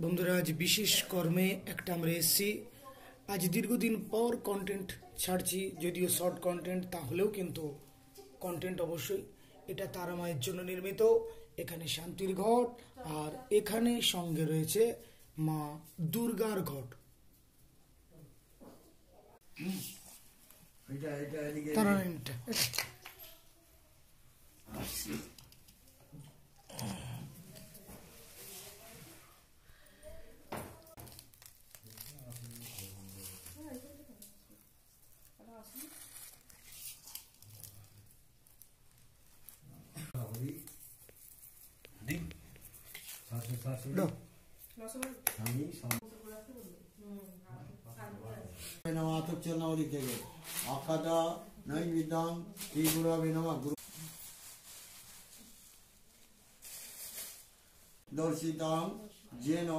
বন্ধুরা, আজ বিশেষ কর্মে একটা আমরা এসেছি। আজ দীর্ঘদিন পর কন্টেন্ট ছাড়ছি, যদিও শর্ট কন্টেন্ট, তাহলেও কিন্তু কন্টেন্ট অবশ্যই। এটা তারা মায়ের জন্য নির্মিত। এখানে শান্তির ঘট, আর এখানে সঙ্গে রয়েছে মা দুর্গার ঘট। তারা আকাদা নৈবেদ্যং ত্রিগুরবে নমঃ দর্শিতাং যেন